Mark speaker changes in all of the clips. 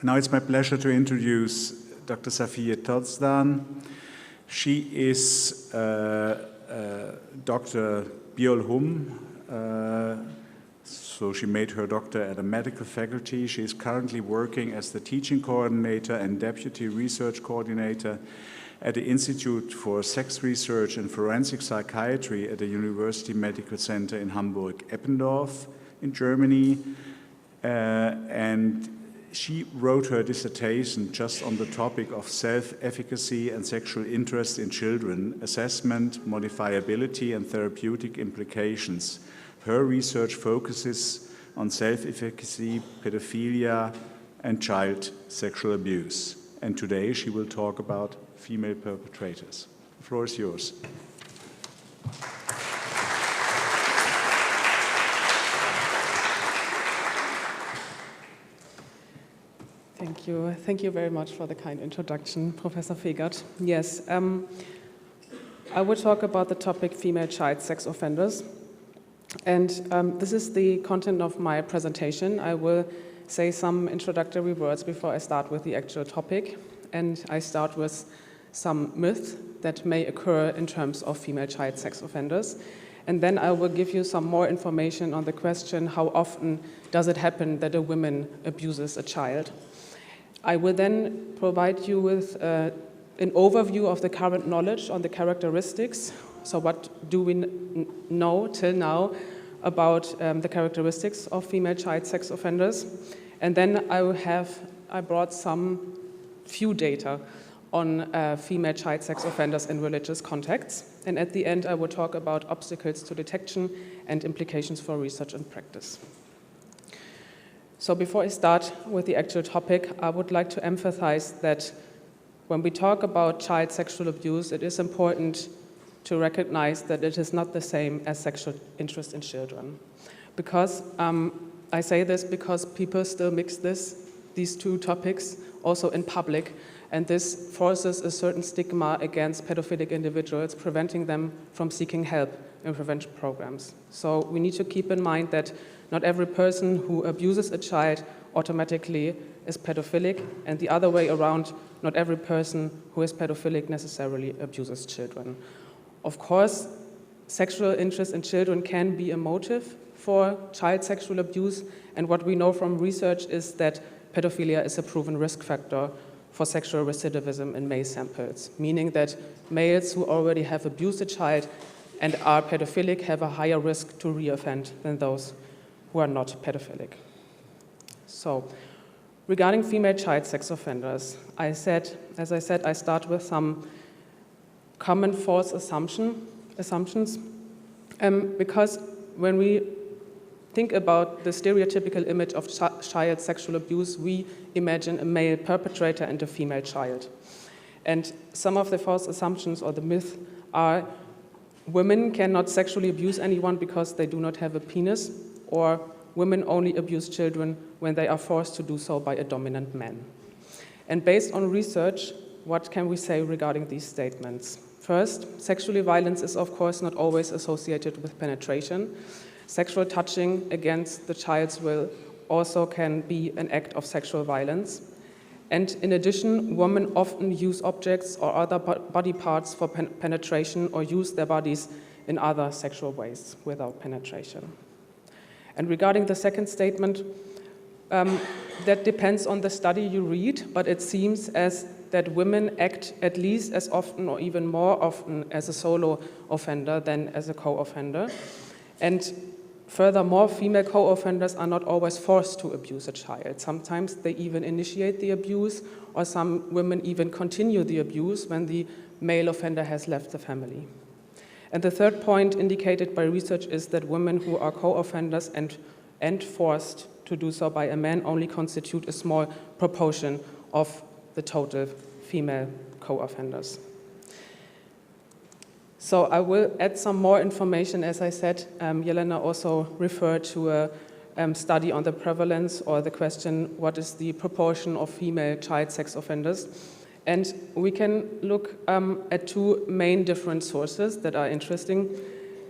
Speaker 1: Now it's my pleasure to introduce Dr. Safiye Tozdan. She is Dr. Biolhum. So she made her doctor at a medical faculty. She is currently working as the teaching coordinator and deputy research coordinator at the Institute for Sex Research and Forensic Psychiatry at the University Medical Center in Hamburg-Eppendorf in Germany. And she wrote her dissertation just on the topic of self-efficacy and sexual interest in children, assessment, modifiability, and therapeutic implications. Her research focuses on self-efficacy, pedophilia, and child sexual abuse. And today she will talk about female perpetrators. The floor is yours.
Speaker 2: Thank you. Thank you very much for the kind introduction, Professor Fegert. Yes, I will talk about the topic female child sex offenders. And this is the content of my presentation. I will say some introductory words before I start with the actual topic. And I start with some myths that may occur in terms of female child sex offenders. And then I will give you some more information on the question, how often does it happen that a woman abuses a child? I will then provide you with an overview of the current knowledge on the characteristics. So what do we know till now about the characteristics of female child sex offenders? And then I brought some few data on female child sex offenders in religious contexts. And at the end, I will talk about obstacles to detection and implications for research and practice. So before I start with the actual topic, I would like to emphasize that when we talk about child sexual abuse, it is important to recognize that it is not the same as sexual interest in children. Because I say this because people still mix these two topics also in public, and this forces a certain stigma against pedophilic individuals, preventing them from seeking help in prevention programs. So we need to keep in mind that not every person who abuses a child automatically is pedophilic, and the other way around, not every person who is pedophilic necessarily abuses children. Of course, sexual interest in children can be a motive for child sexual abuse, and what we know from research is that pedophilia is a proven risk factor for sexual recidivism in male samples, meaning that males who already have abused a child and are pedophilic have a higher risk to reoffend than those who are not pedophilic. So, regarding female child sex offenders, as I said, I start with some common false assumptions, because when we think about the stereotypical image of child sexual abuse, we imagine a male perpetrator and a female child. And some of the false assumptions or the myth are women cannot sexually abuse anyone because they do not have a penis, or women only abuse children when they are forced to do so by a dominant man. And based on research, what can we say regarding these statements? First, sexual violence is of course not always associated with penetration. Sexual touching against the child's will also can be an act of sexual violence. And in addition, women often use objects or other body parts for penetration or use their bodies in other sexual ways without penetration. And regarding the second statement, that depends on the study you read, but it seems as that women act at least as often or even more often as a solo offender than as a co-offender. And furthermore, female co-offenders are not always forced to abuse a child. Sometimes they even initiate the abuse, or some women even continue the abuse when the male offender has left the family. And the third point indicated by research is that women who are co-offenders and forced to do so by a man only constitute a small proportion of the total female co-offenders. So I will add some more information. As I said, Jelena also referred to a study on the prevalence or the question, what is the proportion of female child sex offenders? And we can look at two main different sources that are interesting.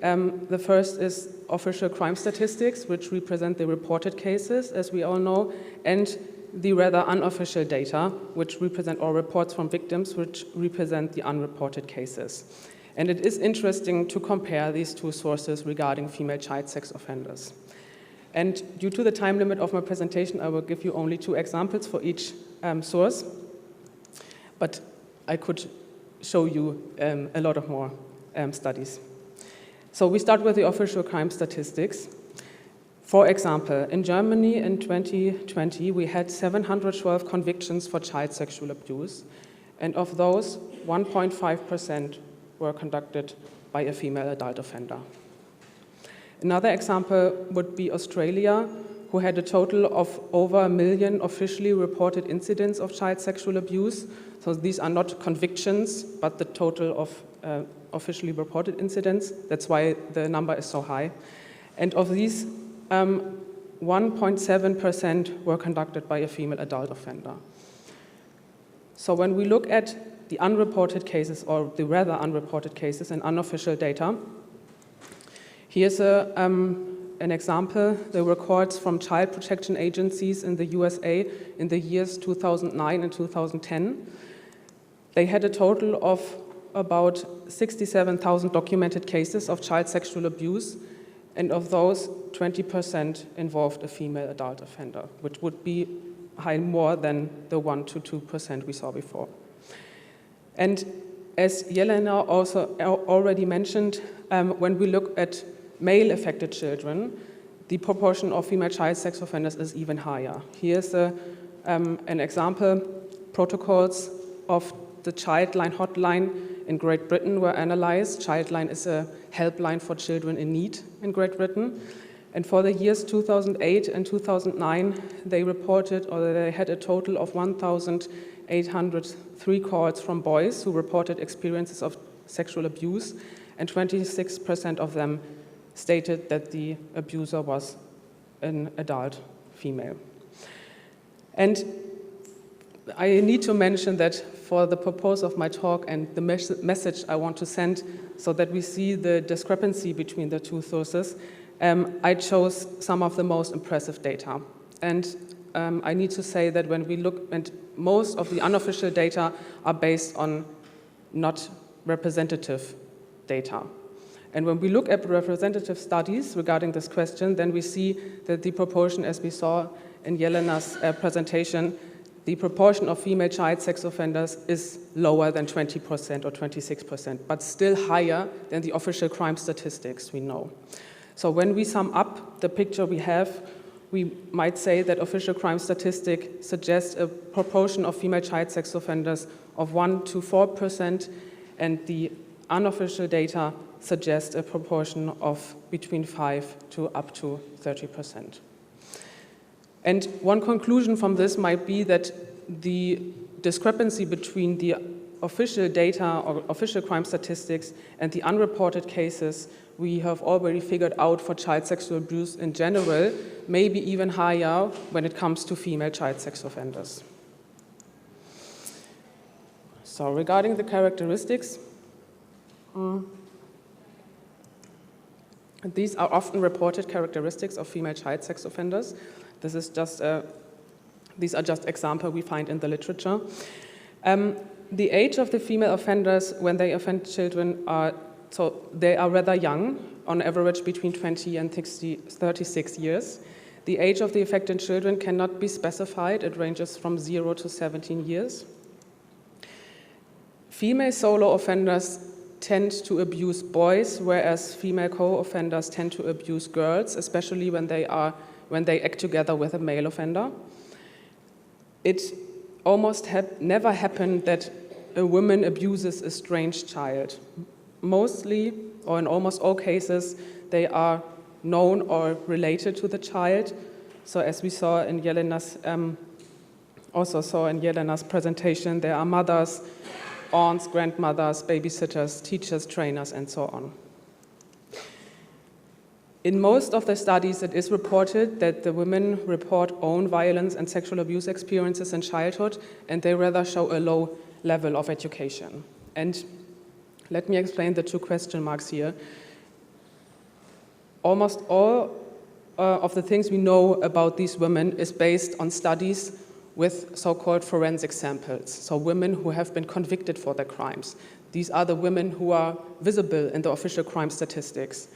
Speaker 2: The first is official crime statistics, which represent the reported cases, as we all know, and the rather unofficial data, which represent, or reports from victims, which represent the unreported cases. And it is interesting to compare these two sources regarding female child sex offenders. And due to the time limit of my presentation, I will give you only 2 examples for each source, but I could show you a lot of more studies. So we start with the official crime statistics. For example, in Germany in 2020, we had 712 convictions for child sexual abuse, and of those, 1.5% were conducted by a female adult offender. Another example would be Australia, who had a total of over 1 million officially reported incidents of child sexual abuse. So these are not convictions, but the total of officially reported incidents. That's why the number is so high. And of these, 1.7% were conducted by a female adult offender. So when we look at the unreported cases, or the rather unreported cases and unofficial data, here's an example, the records from child protection agencies in the USA in the years 2009 and 2010. They had a total of about 67,000 documented cases of child sexual abuse, and of those, 20% involved a female adult offender, which would be high more than the 1 to 2% we saw before. And as Jelena also already mentioned, when we look at male-affected children, the proportion of female child sex offenders is even higher. Here's an example. Protocols of the Childline hotline in Great Britain were analyzed. Childline is a helpline for children in need in Great Britain. And for the years 2008 and 2009, they reported, or they had a total of 1,803 calls from boys who reported experiences of sexual abuse, and 26% of them stated that the abuser was an adult female. And I need to mention that for the purpose of my talk and the message I want to send, so that we see the discrepancy between the two sources, I chose some of the most impressive data. And I need to say that when we look, and most of the unofficial data are based on not representative data. And when we look at representative studies regarding this question, then we see that the proportion, as we saw in Jelena's presentation, the proportion of female child sex offenders is lower than 20% or 26%, but still higher than the official crime statistics we know. So when we sum up the picture we have, we might say that official crime statistic suggests a proportion of female child sex offenders of 1 to 4%, and the unofficial data suggest a proportion of between 5 to up to 30%. And one conclusion from this might be that the discrepancy between the official data or official crime statistics and the unreported cases we have already figured out for child sexual abuse in general may be even higher when it comes to female child sex offenders. So regarding the characteristics, these are often reported characteristics of female child sex offenders. This is just these are just examples we find in the literature. The age of the female offenders when they offend children they are rather young, on average between 20 and 36 years. The age of the affected children cannot be specified. It ranges from 0 to 17 years. Female solo offenders tend to abuse boys, whereas female co-offenders tend to abuse girls, especially when they act together with a male offender. It almost never happened that a woman abuses a strange child. Mostly, or in almost all cases, they are known or related to the child. So as we saw in Jelena's, presentation, there are mothers, aunts, grandmothers, babysitters, teachers, trainers, and so on. In most of the studies, it is reported that the women report own violence and sexual abuse experiences in childhood, and they rather show a low level of education. And let me explain the 2 question marks here. Almost all of the things we know about these women is based on studies with so-called forensic samples, so women who have been convicted for their crimes. These are the women who are visible in the official crime statistics.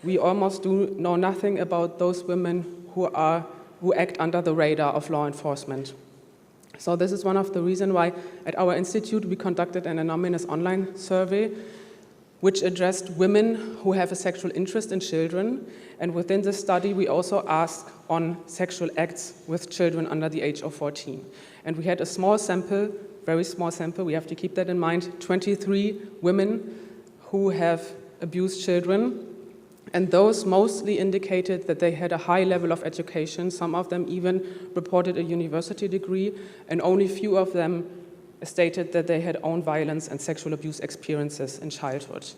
Speaker 2: We almost do know nothing about those women who act under the radar of law enforcement. So this is one of the reasons why at our institute we conducted an anonymous online survey which addressed women who have a sexual interest in children. And within this study, we also asked on sexual acts with children under the age of 14. And we had a small sample, very small sample, we have to keep that in mind, 23 women who have abused children. And those mostly indicated that they had a high level of education. Some of them even reported a university degree, and only few of them stated that they had own violence and sexual abuse experiences in childhood.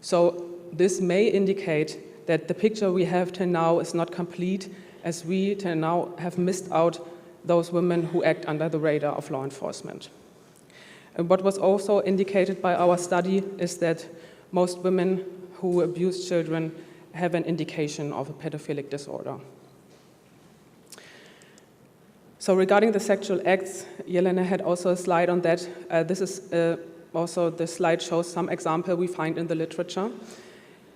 Speaker 2: So this may indicate that the picture we have till now is not complete, as we till now have missed out those women who act under the radar of law enforcement. And what was also indicated by our study is that most women who abuse children have an indication of a pedophilic disorder. So regarding the sexual acts, Jelena had also a slide on that. This is also, the slide shows some example we find in the literature.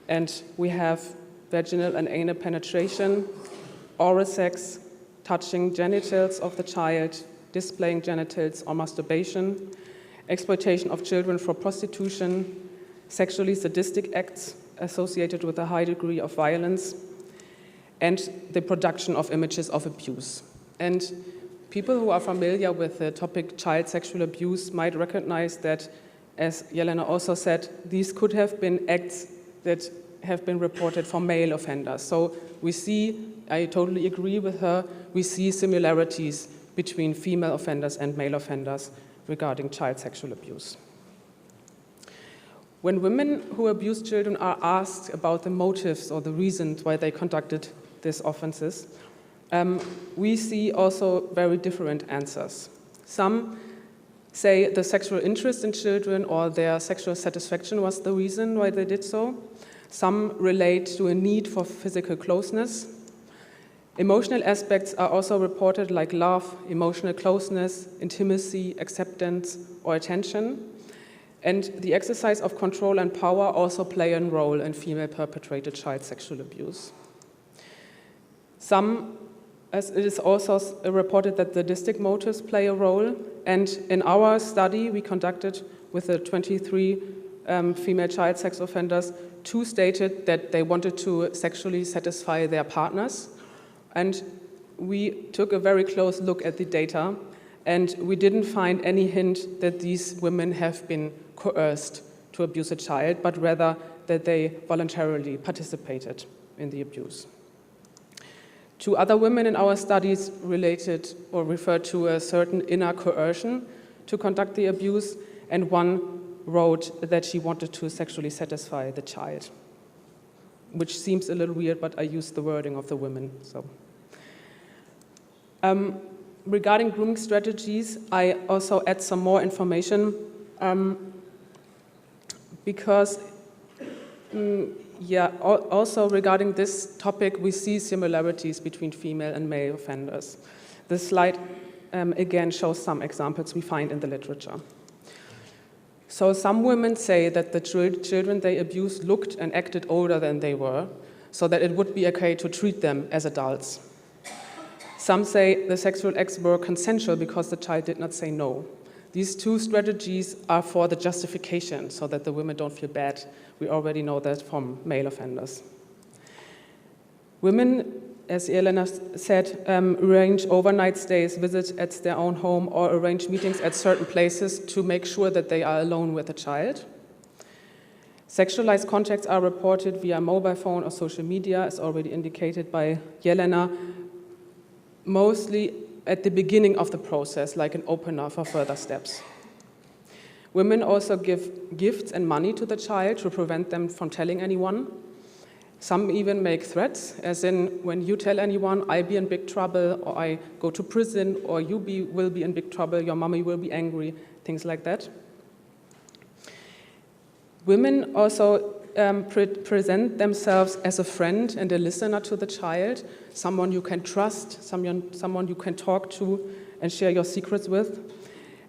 Speaker 2: And we have vaginal and anal penetration, oral sex, touching genitals of the child, displaying genitals or masturbation, exploitation of children for prostitution, sexually sadistic acts associated with a high degree of violence, and the production of images of abuse. And people who are familiar with the topic child sexual abuse might recognize that, as Jelena also said, these could have been acts that have been reported for male offenders. So we see, I totally agree with her, we see similarities between female offenders and male offenders regarding child sexual abuse. When women who abuse children are asked about the motives or the reasons why they conducted these offenses, we see also very different answers. Some say the sexual interest in children or their sexual satisfaction was the reason why they did so. Some relate to a need for physical closeness. Emotional aspects are also reported, like love, emotional closeness, intimacy, acceptance, or attention. And the exercise of control and power also play a role in female-perpetrated child sexual abuse. As it is also reported that the sadistic motives play a role, and in our study we conducted with the 23 female child sex offenders, 2 stated that they wanted to sexually satisfy their partners, and we took a very close look at the data, and we didn't find any hint that these women have been coerced to abuse a child, but rather that they voluntarily participated in the abuse. 2 other women in our studies related or referred to a certain inner coercion to conduct the abuse, and one wrote that she wanted to sexually satisfy the child, which seems a little weird, but I used the wording of the women. So, regarding grooming strategies, I also add some more information because also regarding this topic, we see similarities between female and male offenders. This slide again shows some examples we find in the literature. So some women say that the children they abused looked and acted older than they were, so that it would be okay to treat them as adults. Some say the sexual acts were consensual because the child did not say no. These 2 strategies are for the justification, so that the women don't feel bad. We already know that from male offenders. Women, as Jelena said, arrange overnight stays, visit at their own home, or arrange meetings at certain places to make sure that they are alone with the child. Sexualized contacts are reported via mobile phone or social media, as already indicated by Jelena, mostly at the beginning of the process, like an opener for further steps. Women also give gifts and money to the child to prevent them from telling anyone. Some even make threats, as in, when you tell anyone, I'll be in big trouble, or I go to prison, or you will be in big trouble, your mommy will be angry, things like that. Women also present themselves as a friend and a listener to the child, someone you can trust, someone you can talk to, and share your secrets with.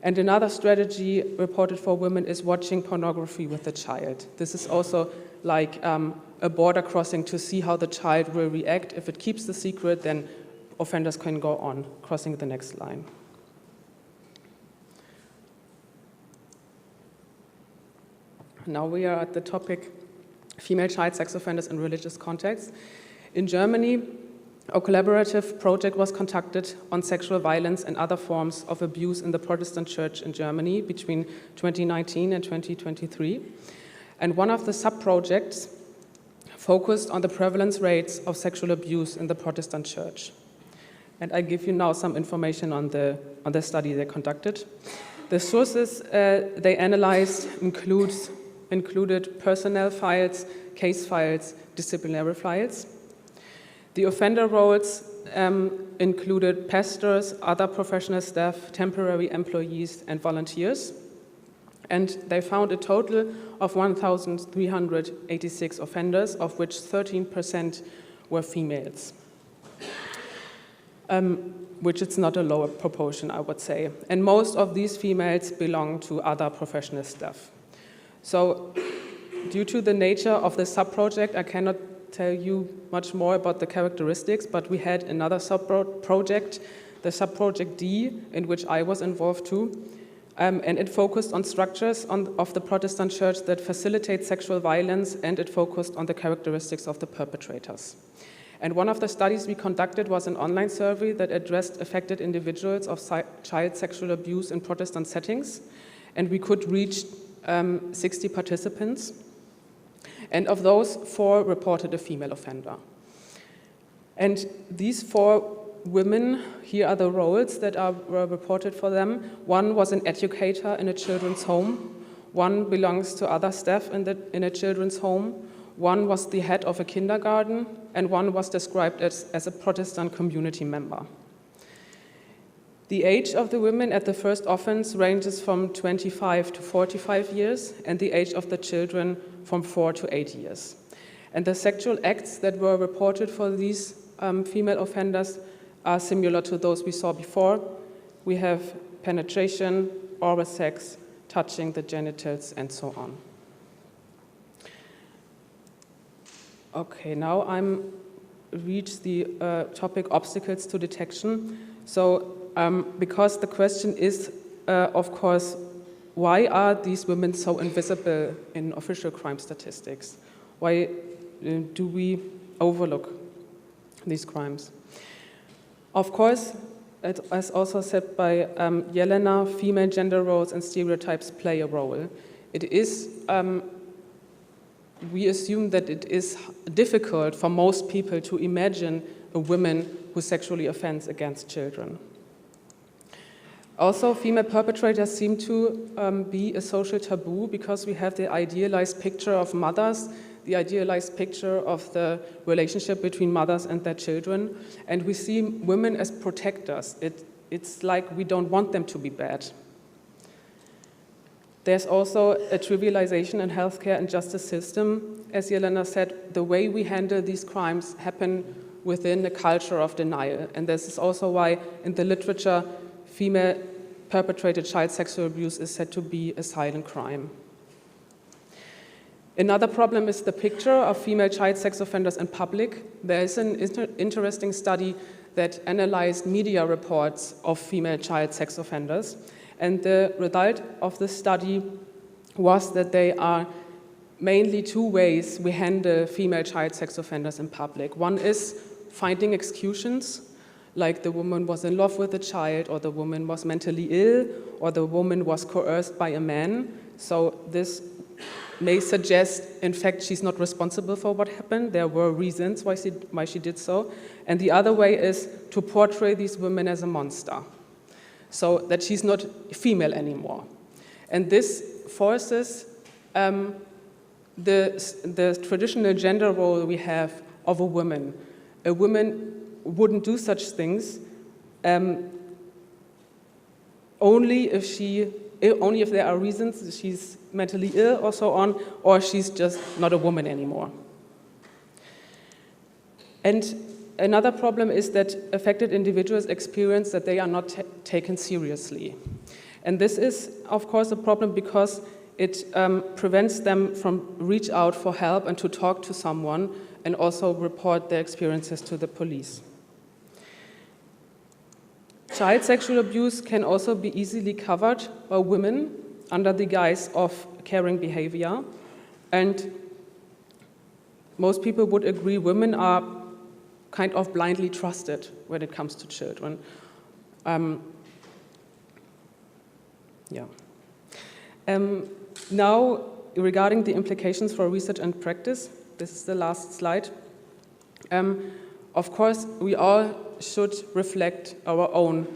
Speaker 2: And another strategy reported for women is watching pornography with the child. This is also like a border crossing to see how the child will react. If it keeps the secret, then offenders can go on, crossing the next line. Now we are at the topic female child sex offenders in religious contexts. In Germany, a collaborative project was conducted on sexual violence and other forms of abuse in the Protestant Church in Germany between 2019 and 2023. And one of the sub-projects focused on the prevalence rates of sexual abuse in the Protestant Church. And I give you now some information on the study they conducted. The sources they analyzed included personnel files, case files, disciplinary files. The offender roles included pastors, other professional staff, temporary employees, and volunteers. And they found a total of 1,386 offenders, of which 13% were females, which is not a lower proportion, I would say. And most of these females belong to other professional staff. So due to the nature of the sub-project, I cannot tell you much more about the characteristics, but we had another sub-project, the sub-project D, in which I was involved too, and it focused on structures of the Protestant Church that facilitate sexual violence, and it focused on the characteristics of the perpetrators. And one of the studies we conducted was an online survey that addressed affected individuals of child sexual abuse in Protestant settings, and we could reach 60 participants. And of those, 4 reported a female offender. And these 4 women, here are the roles that were reported for them. One was an educator in a children's home. One belongs to other staff in a children's home. One was the head of a kindergarten, and one was described as a Protestant community member. The age of the women at the first offense ranges from 25 to 45 years, and the age of the children from 4 to 8 years. And the sexual acts that were reported for these female offenders are similar to those we saw before. We have penetration, oral sex, touching the genitals, and so on. Okay, now I'm reached the topic obstacles to detection. So because the question is, of course, why are these women so invisible in official crime statistics? Why do we overlook these crimes? Of course, as also said by Jelena, female gender roles and stereotypes play a role. It is, we assume that it is difficult for most people to imagine a woman who sexually offends against children. Also, female perpetrators seem to be a social taboo because we have the idealized picture of mothers, the idealized picture of the relationship between mothers and their children, and we see women as protectors. It's like we don't want them to be bad. There's also a trivialization in healthcare and justice system. As Jelena said, the way we handle these crimes happen within a culture of denial, and this is also why in the literature female-perpetrated child sexual abuse is said to be a silent crime. Another problem is the picture of female child sex offenders in public. There is an interesting study that analyzed media reports of female child sex offenders, and the result of this study was that there are mainly 2 ways we handle female child sex offenders in public. One is finding excuses, like the woman was in love with a child, or the woman was mentally ill, or the woman was coerced by a man. So this may suggest, in fact, she's not responsible for what happened. There were reasons why she did so. And the other way is to portray these women as a monster, so that she's not female anymore. And this forces the traditional gender role we have of a woman. A woman wouldn't do such things only if there are reasons she's mentally ill or so on, or she's just not a woman anymore. And another problem is that affected individuals experience that they are not taken seriously. And this is, of course, a problem because it prevents them from reach out for help and to talk to someone and also report their experiences to the police. Child sexual abuse can also be easily covered by women under the guise of caring behavior. And most people would agree women are kind of blindly trusted when it comes to children. Now, regarding the implications for research and practice, this is the last slide. Of course, we all should reflect our own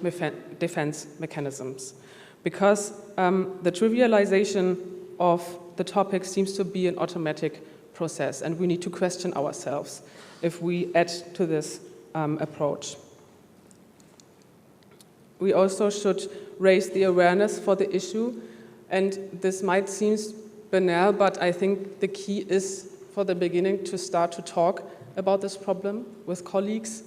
Speaker 2: defense mechanisms because the trivialization of the topic seems to be an automatic process, and we need to question ourselves if we add to this approach. We also should raise the awareness for the issue, and this might seem banal, but I think the key is for the beginning to start to talk about this problem with colleagues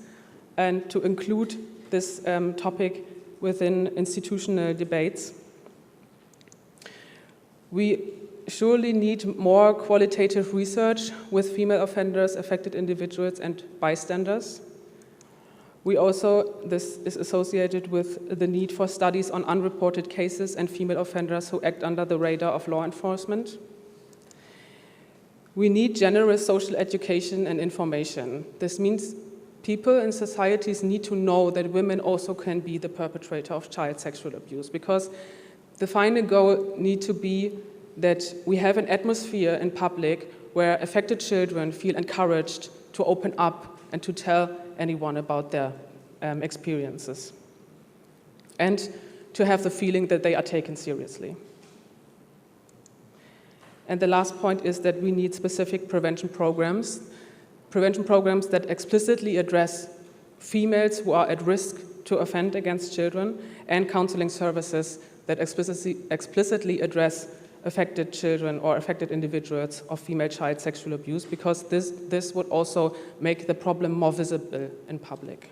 Speaker 2: and to include this topic within institutional debates. We surely need more qualitative research with female offenders, affected individuals, and bystanders. This is associated with the need for studies on unreported cases and female offenders who act under the radar of law enforcement. We need generous social education and information. This means people in societies need to know that women also can be the perpetrator of child sexual abuse, because the final goal needs to be that we have an atmosphere in public where affected children feel encouraged to open up and to tell anyone about their experiences, and to have the feeling that they are taken seriously. And the last point is that we need specific prevention programs that explicitly address females who are at risk to offend against children, and counseling services that explicitly address affected children or affected individuals of female child sexual abuse, because this would also make the problem more visible in public.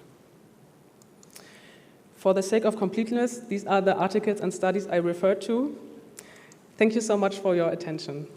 Speaker 2: For the sake of completeness, these are the articles and studies I referred to. Thank you so much for your attention.